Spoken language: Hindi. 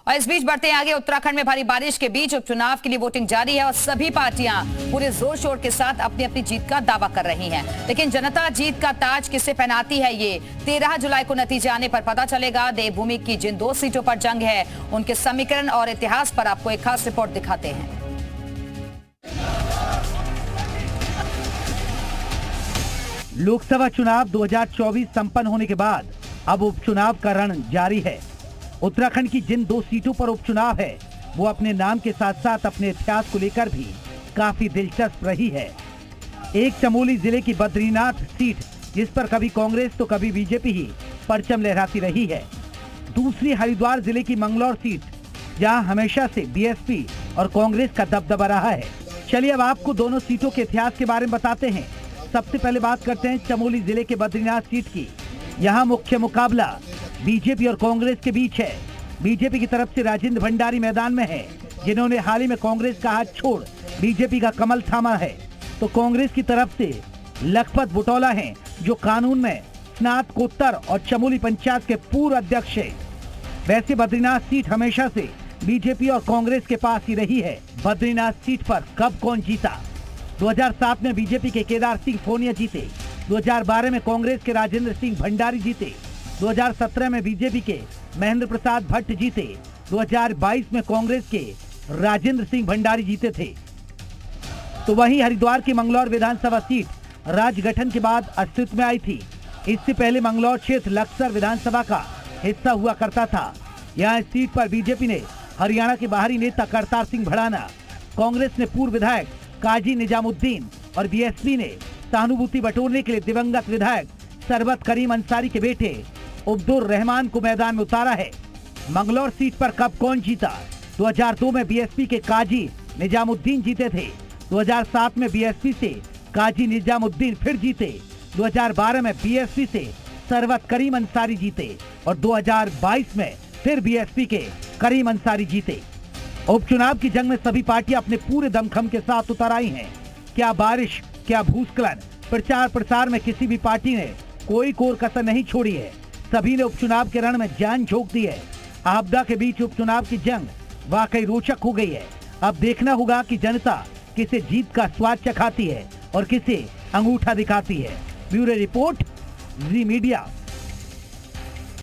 और इस बीच बढ़ते हैं आगे। उत्तराखंड में भारी बारिश के बीच उपचुनाव के लिए वोटिंग जारी है और सभी पार्टियां पूरे जोर शोर के साथ अपनी अपनी जीत का दावा कर रही हैं। लेकिन जनता जीत का ताज किसे पहनाती है, ये 13 जुलाई को नतीजे आने पर पता चलेगा। देवभूमि की जिन 2 सीटों पर जंग है, उनके समीकरण और इतिहास पर आपको एक खास रिपोर्ट दिखाते हैं। लोकसभा चुनाव 2024 संपन्न होने के बाद अब उपचुनाव का रण जारी है। उत्तराखंड की जिन 2 सीटों पर उपचुनाव है, वो अपने नाम के साथ साथ अपने इतिहास को लेकर भी काफी दिलचस्प रही है। एक चमोली जिले की बद्रीनाथ सीट, जिस पर कभी कांग्रेस तो कभी बीजेपी ही परचम लहराती रही है। दूसरी हरिद्वार जिले की मंगलौर सीट, जहां हमेशा से बीएसपी और कांग्रेस का दबदबा रहा है। चलिए अब आपको दोनों सीटों के इतिहास के बारे में बताते हैं। सबसे पहले बात करते हैं चमोली जिले के बद्रीनाथ सीट की। यहाँ मुख्य मुकाबला बीजेपी और कांग्रेस के बीच है। बीजेपी की तरफ से राजेंद्र भंडारी मैदान में है, जिन्होंने हाल ही में कांग्रेस का हाथ छोड़ बीजेपी का कमल थामा है। तो कांग्रेस की तरफ से लखपत बुटौला हैं, जो कानून में स्नातकोत्तर और चमोली पंचायत के पूर्व अध्यक्ष है। वैसे बद्रीनाथ सीट हमेशा से बीजेपी और कांग्रेस के पास ही रही है। बद्रीनाथ सीट पर कब कौन जीता? 2007 में बीजेपी के केदार सिंह फोनिया जीते। 2012 में कांग्रेस के राजेंद्र सिंह भंडारी जीते। 2017 में बीजेपी के महेंद्र प्रसाद भट्ट जीते। 2022 में कांग्रेस के राजेंद्र सिंह भंडारी जीते थे। तो वहीं हरिद्वार की मंगलौर विधानसभा सीट राज्य गठन के बाद अस्तित्व में आई थी। इससे पहले मंगलौर क्षेत्र लक्सर विधानसभा का हिस्सा हुआ करता था। यहाँ इस सीट पर बीजेपी ने हरियाणा के बाहरी नेता करतार सिंह भड़ाना, कांग्रेस ने पूर्व विधायक काजी निजामुद्दीन और बीएसपी ने सहानुभूति बटोरने के लिए दिवंगत विधायक सरबत करीम अंसारी के बेटे उब्दुर रहमान को मैदान में उतारा है। मंगलौर सीट पर कब कौन जीता? 2002 में बीएसपी के काजी निजामुद्दीन जीते थे। 2007 में बीएसपी से काजी निजामुद्दीन फिर जीते। 2012 में बीएसपी से सरबत करीम अंसारी जीते और 2022 में फिर बीएसपी के करीम अंसारी जीते। उपचुनाव की जंग में सभी पार्टियां अपने पूरे दमखम के साथ उतर आई हैं। क्या बारिश, क्या भूस्खलन, प्रचार प्रसार में किसी भी पार्टी ने कोई कोर कसर नहीं छोड़ी है। सभी ने उपचुनाव के रण में जान झोंक दी है। आपदा के बीच उपचुनाव की जंग वाकई रोचक हो गई है। अब देखना होगा कि जनता किसे जीत का स्वाद चखाती है और किसे अंगूठा दिखाती है। ब्यूरो रिपोर्ट, जी मीडिया।